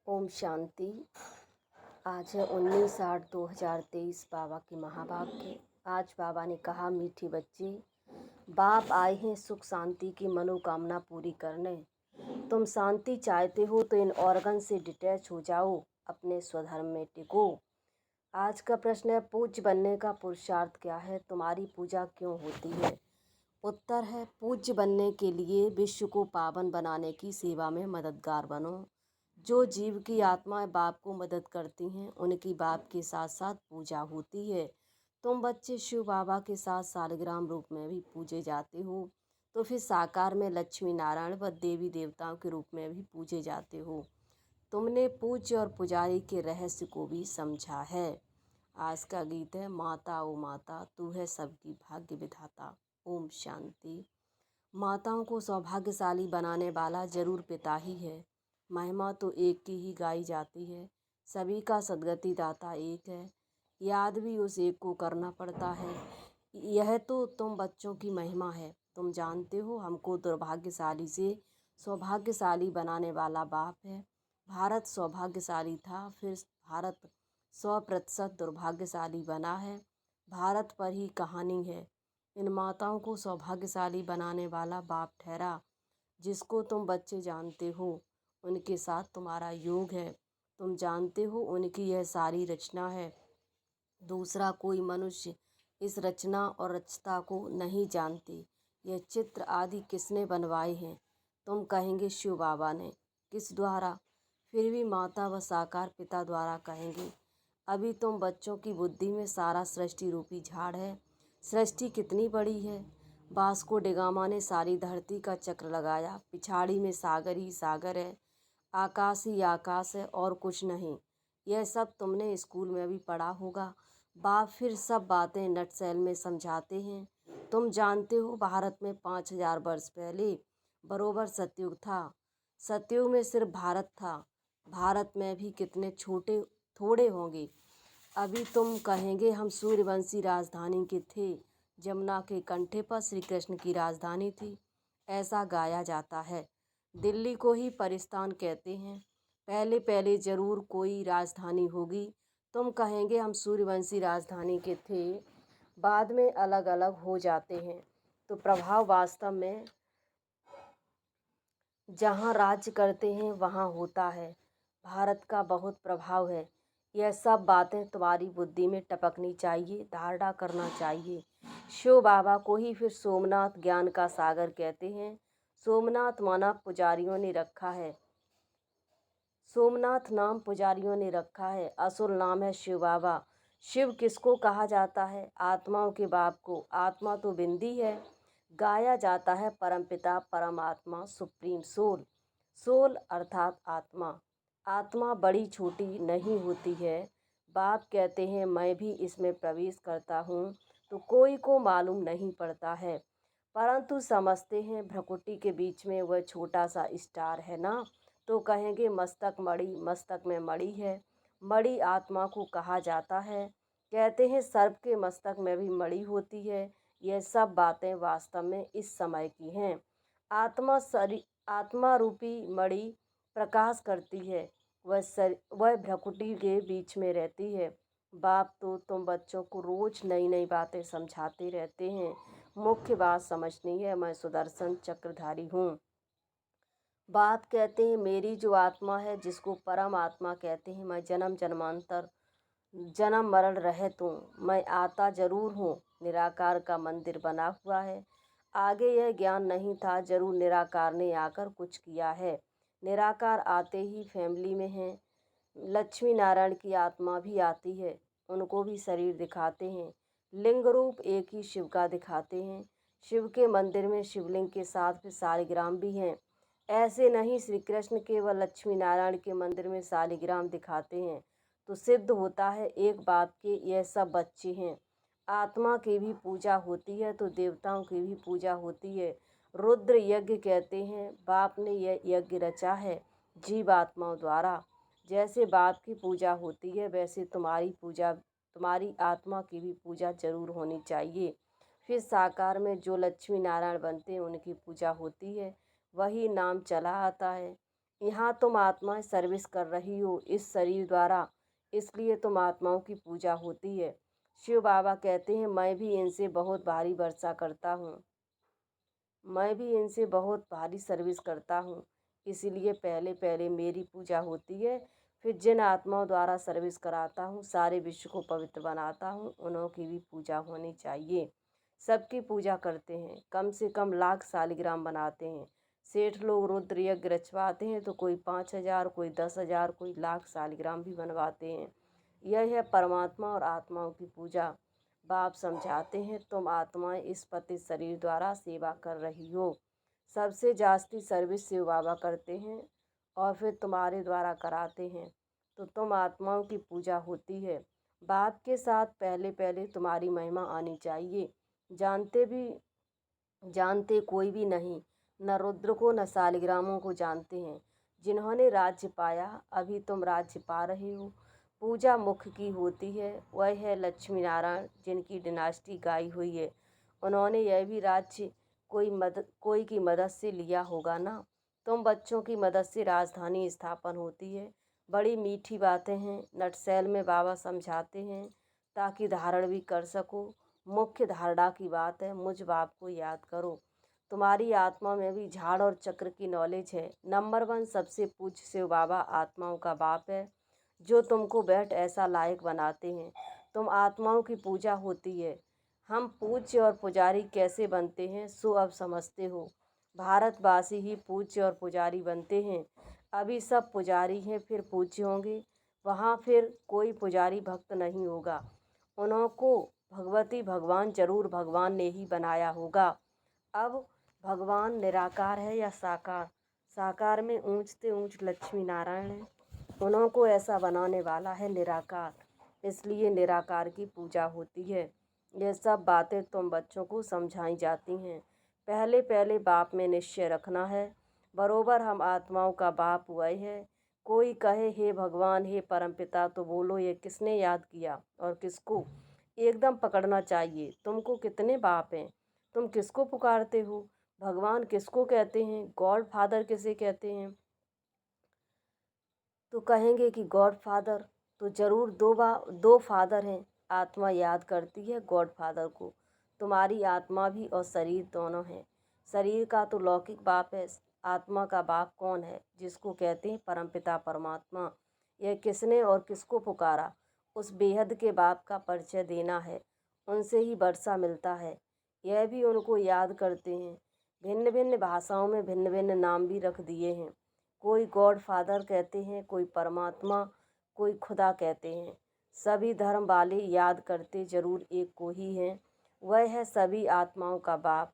ओम शांति। आज है 19/8/2023 बाबा की महावाक्य। आज बाबा ने कहा, मीठी बच्ची, बाप आए हैं सुख शांति की मनोकामना पूरी करने। तुम शांति चाहते हो तो इन ऑर्गन से डिटैच हो जाओ, अपने स्वधर्म में टिको। आज का प्रश्न है, पूज्य बनने का पुरुषार्थ क्या है, तुम्हारी पूजा क्यों होती है। उत्तर है, पूज्य बनने के लिए विश्व को पावन बनाने की सेवा में मददगार बनो। जो जीव की आत्माएं बाप को मदद करती हैं, उनकी बाप के साथ साथ पूजा होती है। तुम बच्चे शिव बाबा के साथ सालिग्राम रूप में भी पूजे जाते हो, तो फिर साकार में लक्ष्मी नारायण व देवी देवताओं के रूप में भी पूजे जाते हो। तुमने पूज्य और पुजारी के रहस्य को भी समझा है। आज का गीत है, माता ओ माता, तू है सबकी भाग्य विधाता। ओम शांति। माताओं को सौभाग्यशाली बनाने वाला जरूर पिता ही है। महिमा तो एक की ही गाई जाती है। सभी का सद्गति दाता एक है, याद भी उस एक को करना पड़ता है। यह तो तुम बच्चों की महिमा है। तुम जानते हो, हमको दुर्भाग्यशाली से सौभाग्यशाली बनाने वाला बाप है। भारत सौभाग्यशाली था, फिर भारत 100% दुर्भाग्यशाली बना है। भारत पर ही कहानी है। इन माताओं को सौभाग्यशाली बनाने वाला बाप ठहरा, जिसको तुम बच्चे जानते हो। उनके साथ तुम्हारा योग है। तुम जानते हो उनकी यह सारी रचना है। दूसरा कोई मनुष्य इस रचना और रचता को नहीं जानते। यह चित्र आदि किसने बनवाए हैं। तुम कहेंगे शिव बाबा ने। किस द्वारा? फिर भी माता व साकार पिता द्वारा कहेंगे। अभी तुम बच्चों की बुद्धि में सारा सृष्टि रूपी झाड़ है। सृष्टि कितनी बड़ी है। वास्को डिगामा ने सारी धरती का चक्र लगाया। पिछाड़ी में सागर ही सागर है, आकाश ही आकाश है और कुछ नहीं। यह सब तुमने स्कूल में भी पढ़ा होगा। बाप फिर सब बातें नटशेल में समझाते हैं। तुम जानते हो, भारत में 5000 वर्ष पहले बरोबर सतयुग था। सतयुग में सिर्फ भारत था। भारत में भी कितने छोटे थोड़े होंगे। अभी तुम कहेंगे, हम सूर्यवंशी राजधानी के थे। जमुना के कंठे पर श्री कृष्ण की राजधानी थी, ऐसा गाया जाता है। दिल्ली को ही परिस्तान कहते हैं। पहले पहले जरूर कोई राजधानी होगी। तुम कहेंगे, हम सूर्यवंशी राजधानी के थे, बाद में अलग अलग हो जाते हैं। तो प्रभाव वास्तव में जहाँ राज्य करते हैं वहाँ होता है। भारत का बहुत प्रभाव है। यह सब बातें तुम्हारी बुद्धि में टपकनी चाहिए, धारणा करना चाहिए। शिव बाबा को ही फिर सोमनाथ ज्ञान का सागर कहते हैं। सोमनाथ माना पुजारियों ने रखा है। सोमनाथ नाम पुजारियों ने रखा है। असुर नाम है शिव बाबा। शिव किसको कहा जाता है? आत्माओं के बाप को। आत्मा तो बिंदी है। गाया जाता है परमपिता परमात्मा सुप्रीम सोल। सोल अर्थात आत्मा। आत्मा बड़ी छोटी नहीं होती है। बाप कहते हैं, मैं भी इसमें प्रवेश करता हूँ तो कोई को मालूम नहीं पड़ता है, परंतु समझते हैं भ्रकुटी के बीच में वह छोटा सा स्टार है ना। तो कहेंगे, मस्तक मणि, मस्तक में मणि है। मणि आत्मा को कहा जाता है। कहते हैं सर्प के मस्तक में भी मणि होती है। यह सब बातें वास्तव में इस समय की हैं। आत्मा रूपी मणि प्रकाश करती है। वह भ्रकुटी के बीच में रहती है। बाप तो तुम बच्चों को रोज नई नई बातें समझाते रहते हैं। मुख्य बात समझनी है, मैं सुदर्शन चक्रधारी हूँ। बाप कहते हैं, मेरी जो आत्मा है, जिसको परम आत्मा कहते हैं, मैं जन्म जन्मांतर जन्म मरण रहित हूँ। मैं आता जरूर हूँ। निराकार का मंदिर बना हुआ है। आगे यह ज्ञान नहीं था, जरूर निराकार ने आकर कुछ किया है। निराकार आते ही फैमिली में हैं। लक्ष्मी नारायण की आत्मा भी आती है, उनको भी शरीर दिखाते हैं। लिंग रूप एक ही शिव का दिखाते हैं। शिव के मंदिर में शिवलिंग के साथ फिर शालिग्राम भी हैं। ऐसे नहीं श्री कृष्ण के व लक्ष्मी नारायण के मंदिर में शालिग्राम दिखाते हैं, तो सिद्ध होता है एक बाप के यह सब बच्चे हैं। आत्मा की भी पूजा होती है तो देवताओं की भी पूजा होती है। रुद्र यज्ञ कहते हैं, बाप ने यह यज्ञ रचा है जीव आत्माओं द्वारा। जैसे बाप की पूजा होती है, वैसे तुम्हारी आत्मा की भी पूजा जरूर होनी चाहिए। फिर साकार में जो लक्ष्मी नारायण बनते हैं, उनकी पूजा होती है। वही नाम चला आता है। यहाँ तुम आत्माएं सर्विस कर रही हो इस शरीर द्वारा, इसलिए तुम आत्माओं की पूजा होती है। शिव बाबा कहते हैं, मैं भी इनसे बहुत भारी वर्षा करता हूँ, मैं भी इनसे बहुत भारी सर्विस करता हूँ, इसीलिए पहले पहले मेरी पूजा होती है। फिर जिन आत्माओं द्वारा सर्विस कराता हूँ, सारे विश्व को पवित्र बनाता हूँ, उन्हों की भी पूजा होनी चाहिए। सबकी पूजा करते हैं, कम से कम लाख सालिग्राम बनाते हैं। सेठ लोग रुद्र यज्ञ रचवाते हैं तो कोई 5,000, कोई 10,000, कोई लाख सालिग्राम भी बनवाते हैं। यह है परमात्मा और आत्माओं की पूजा। बाप समझाते हैं, तुम आत्माएं इस पतित शरीर द्वारा सेवा कर रही हो। सबसे जास्ती सर्विस शिव बाबा करते हैं और फिर तुम्हारे द्वारा कराते हैं, तो तुम आत्माओं की पूजा होती है। बाप के साथ पहले पहले तुम्हारी महिमा आनी चाहिए। जानते कोई भी नहीं, न रुद्र को न सालिग्रामों को जानते हैं। जिन्होंने राज्य पाया, अभी तुम राज्य पा रहे हो। पूजा मुख की होती है, वह है लक्ष्मी नारायण, जिनकी डिनास्टी गाई हुई है। उन्होंने यह भी राज्य कोई की मदद से लिया होगा ना। तुम बच्चों की मदद से राजधानी स्थापन होती है। बड़ी मीठी बातें हैं, नटशैल में बाबा समझाते हैं ताकि धारण भी कर सको। मुख्य धारणा की बात है, मुझ बाप को याद करो। तुम्हारी आत्मा में भी झाड़ और चक्र की नॉलेज है। नंबर 1 सबसे पूज्य शिव बाबा आत्माओं का बाप है, जो तुमको बैठ ऐसा लायक बनाते हैं। तुम आत्माओं की पूजा होती है। हम पूज्य और पुजारी कैसे बनते हैं, सो अब समझते हो। भारतवासी ही पूज्य और पुजारी बनते हैं। अभी सब पुजारी हैं, फिर पूज्य होंगे। वहाँ फिर कोई पुजारी भक्त नहीं होगा। उनको भगवती भगवान जरूर भगवान ने ही बनाया होगा। अब भगवान निराकार है या साकार? साकार में ऊंचते ऊंच लक्ष्मी नारायण है, उनको ऐसा बनाने वाला है निराकार, इसलिए निराकार की पूजा होती है। ये सब बातें तुम बच्चों को समझाई जाती हैं। पहले पहले बाप में निश्चय रखना है, बरोबर हम आत्माओं का बाप वही है। कोई कहे हे भगवान हे परमपिता, तो बोलो ये किसने याद किया और किसको? एकदम पकड़ना चाहिए। तुमको कितने बाप हैं? तुम किसको पुकारते हो? भगवान किसको कहते हैं? गॉड फादर किसे कहते हैं? तो कहेंगे कि गॉड फादर, तो जरूर दो फादर हैं। आत्मा याद करती है गॉड फादर को। तुम्हारी आत्मा भी और शरीर दोनों हैं। शरीर का तो लौकिक बाप है, आत्मा का बाप कौन है? जिसको कहते हैं परमपिता परमात्मा। यह किसने और किसको पुकारा? उस बेहद के बाप का परिचय देना है, उनसे ही वर्षा मिलता है। यह भी उनको याद करते हैं। भिन्न भिन्न भाषाओं में भिन्न भिन्न नाम भी रख दिए हैं। कोई गॉड फादर कहते हैं, कोई परमात्मा, कोई खुदा कहते हैं। सभी धर्म वाले याद करते जरूर एक को ही हैं, वह है सभी आत्माओं का बाप।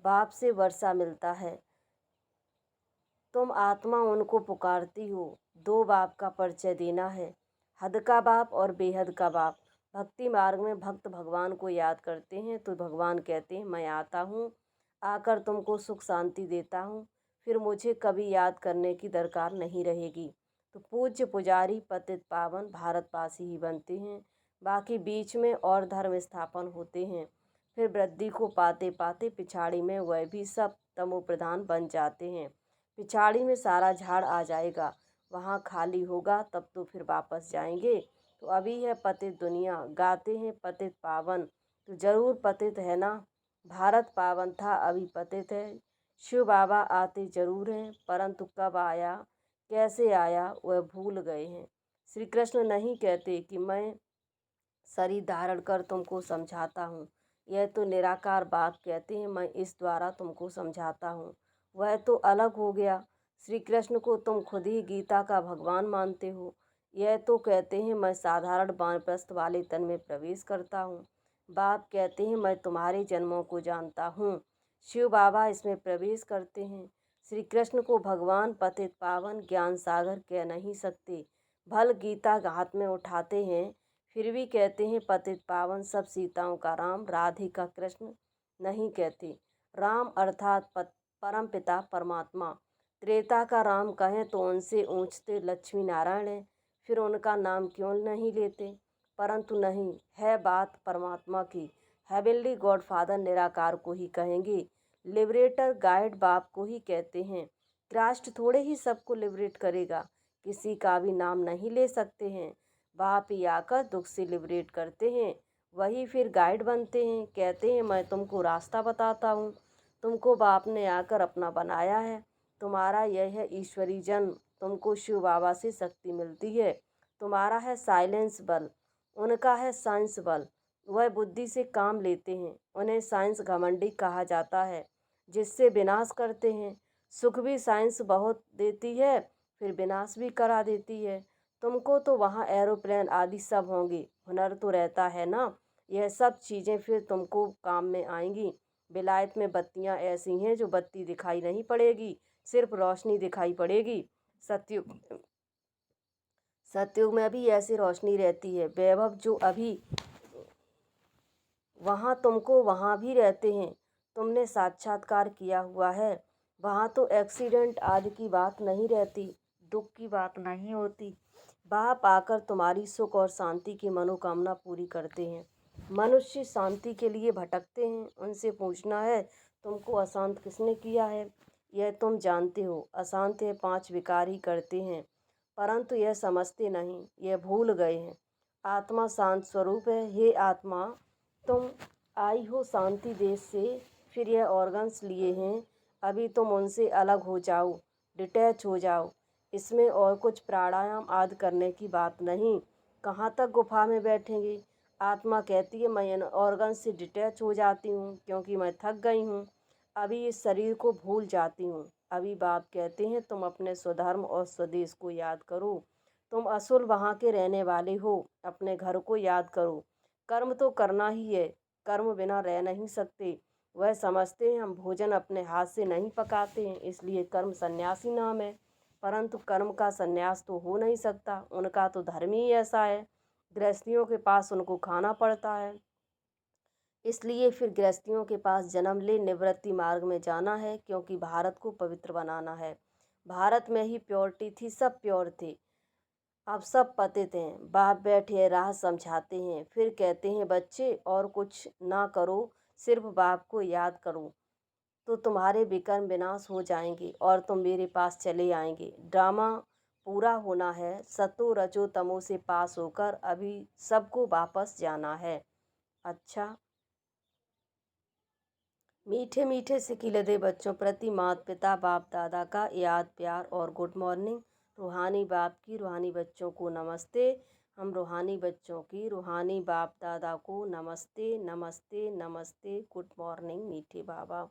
बाप से वर्षा मिलता है। तुम आत्मा उनको पुकारती हो। दो बाप का परिचय देना है, हद का बाप और बेहद का बाप। भक्ति मार्ग में भक्त भगवान को याद करते हैं तो भगवान कहते हैं, मैं आता हूँ, आकर तुमको सुख शांति देता हूँ, फिर मुझे कभी याद करने की दरकार नहीं रहेगी। तो पूज्य पुजारी पतित पावन भारतवासी ही बनते हैं। बाकी बीच में और धर्म स्थापन होते हैं। फिर वृद्धि को पाते पाते पिछाड़ी में वह भी सब तमो प्रधान बन जाते हैं। पिछाड़ी में सारा झाड़ आ जाएगा, वहाँ खाली होगा, तब तो फिर वापस जाएंगे। तो अभी है पतित दुनिया, गाते हैं पतित पावन, तो जरूर पतित है ना। भारत पावन था, अभी पतित है। शिव बाबा आते जरूर हैं, परंतु कब आया कैसे आया वह भूल गए हैं। श्री कृष्ण नहीं कहते कि मैं शरीर धारण कर तुमको समझाता हूँ। यह तो निराकार बाप कहते हैं, मैं इस द्वारा तुमको समझाता हूँ। वह तो अलग हो गया। श्री कृष्ण को तुम खुद ही गीता का भगवान मानते हो। यह तो कहते हैं, मैं साधारण वानप्रस्थ वाले तन में प्रवेश करता हूँ। बाप कहते हैं, मैं तुम्हारे जन्मों को जानता हूँ। शिव बाबा इसमें प्रवेश करते हैं। श्री कृष्ण को भगवान पतित पावन ज्ञान सागर कह नहीं सकते। भल गीता हाथ में उठाते हैं, फिर भी कहते हैं पतित पावन। सब सीताओं का राम, राधे का कृष्ण नहीं कहते। राम अर्थात परम पिता परमात्मा। त्रेता का राम कहें तो उनसे ऊंचते लक्ष्मी नारायण हैं, फिर उनका नाम क्यों नहीं लेते? परंतु नहीं, है बात परमात्मा की। हेवनली गॉड फादर निराकार को ही कहेंगे। लिबरेटर गाइड बाप को ही कहते हैं। राष्ट्र थोड़े ही सबको लिबरेट करेगा, किसी का भी नाम नहीं ले सकते हैं। बाप ही आकर दुख से लिबरेट करते हैं, वही फिर गाइड बनते हैं, कहते हैं मैं तुमको रास्ता बताता हूँ। तुमको बाप ने आकर अपना बनाया है, तुम्हारा यह है ईश्वरी जन्म, तुमको शिव बाबा से शक्ति मिलती है। तुम्हारा है साइलेंस बल, उनका है साइंस बल। वह बुद्धि से काम लेते हैं, उन्हें साइंस घमंडी कहा जाता है, जिससे विनाश करते हैं। सुख भी साइंस बहुत देती है, फिर विनाश भी करा देती है। तुमको तो वहाँ एरोप्लेन आदि सब होंगे, हुनर तो रहता है ना, यह सब चीज़ें फिर तुमको काम में आएंगी। विलायत में बत्तियाँ ऐसी हैं जो बत्ती दिखाई नहीं पड़ेगी, सिर्फ रोशनी दिखाई पड़ेगी। सतयुग सतयुग में भी ऐसी रोशनी रहती है। वैभव जो अभी वहाँ तुमको वहाँ भी रहते हैं, तुमने साक्षात्कार किया हुआ है। वहाँ तो एक्सीडेंट आदि की बात नहीं रहती, दुख की बात नहीं होती। बाप आकर तुम्हारी सुख और शांति की मनोकामना पूरी करते हैं। मनुष्य शांति के लिए भटकते हैं, उनसे पूछना है तुमको अशांत किसने किया है। यह तुम जानते हो, अशांत यह 5 विकार ही करते हैं, परंतु यह समझते नहीं, यह भूल गए हैं। आत्मा शांत स्वरूप है। हे आत्मा, तुम आई हो शांति देश से, फिर यह ऑर्गन्स लिए हैं, अभी तुम उनसे अलग हो जाओ, डिटैच हो जाओ। इसमें और कुछ प्राणायाम आदि करने की बात नहीं। कहाँ तक गुफा में बैठेंगे। आत्मा कहती है मैं इन ऑर्गन से डिटैच हो जाती हूँ, क्योंकि मैं थक गई हूँ, अभी इस शरीर को भूल जाती हूँ। अभी बाप कहते हैं तुम अपने स्वधर्म और स्वदेश को याद करो, तुम असुल वहाँ के रहने वाले हो, अपने घर को याद करो। कर्म तो करना ही है, कर्म बिना रह नहीं सकते। वह समझते हैं हम भोजन अपने हाथ से नहीं पकाते हैं, इसलिए कर्म सन्यासी नाम है, परंतु कर्म का सन्यास तो हो नहीं सकता, उनका तो धर्म ही ऐसा है। गृहस्थियों के पास उनको खाना पड़ता है, इसलिए फिर गृहस्थियों के पास जन्म ले निवृत्ति मार्ग में जाना है, क्योंकि भारत को पवित्र बनाना है। भारत में ही प्योरिटी थी, सब प्योर थे, अब सब पतित हैं। बाप बैठे राह समझाते हैं, फिर कहते हैं बच्चे और कुछ ना करो, सिर्फ बाप को याद करो, तो तुम्हारे विकर्म विनाश हो जाएंगे और तुम मेरे पास चले आएंगे। ड्रामा पूरा होना है, सतो रजो तमो से पास होकर अभी सबको वापस जाना है। अच्छा, मीठे मीठे सिकिलदे बच्चों प्रति माता पिता बाप दादा का याद प्यार और गुड मॉर्निंग। रूहानी बाप की रूहानी बच्चों को नमस्ते। हम रूहानी बच्चों की रूहानी बाप दादा को नमस्ते नमस्ते नमस्ते, गुड मॉर्निंग मीठे बाबा।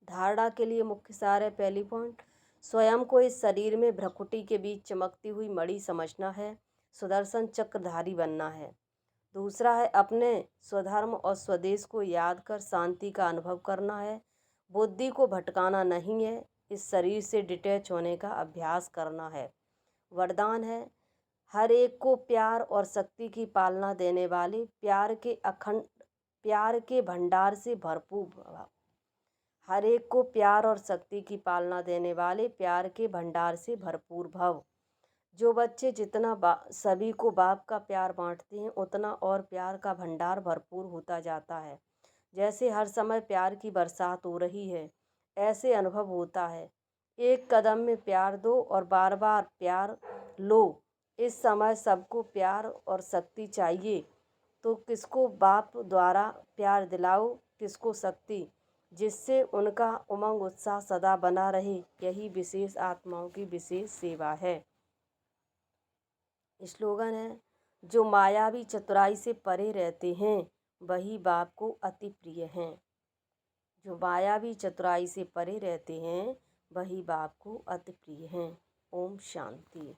धारणा के लिए मुख्य सार है। पहली पॉइंट, स्वयं को इस शरीर में भ्रकुटी के बीच चमकती हुई मणि समझना है, सुदर्शन चक्रधारी बनना है। दूसरा है अपने स्वधर्म और स्वदेश को याद कर शांति का अनुभव करना है, बुद्धि को भटकाना नहीं है, इस शरीर से डिटैच होने का अभ्यास करना है। वरदान है हर एक को प्यार और शक्ति की पालना देने वाले प्यार के भंडार से भरपूर भव। हर एक को प्यार और शक्ति की पालना देने वाले प्यार के भंडार से भरपूर भव। जो बच्चे जितना सभी को बाप का प्यार बांटते हैं, उतना और प्यार का भंडार भरपूर होता जाता है। जैसे हर समय प्यार की बरसात हो रही है, ऐसे अनुभव होता है। एक कदम में प्यार दो और बार बार प्यार लो। इस समय सबको प्यार और शक्ति चाहिए, तो किसको बाप द्वारा प्यार दिलाओ, किसको शक्ति, जिससे उनका उमंग उत्साह सदा बना रहे। यही विशेष आत्माओं की विशेष सेवा है। स्लोगन है जो मायावी चतुराई से परे रहते हैं, वही बाप को अति प्रिय हैं। जो मायावी चतुराई से परे रहते हैं, वही बाप को अति प्रिय हैं। ओम शांति।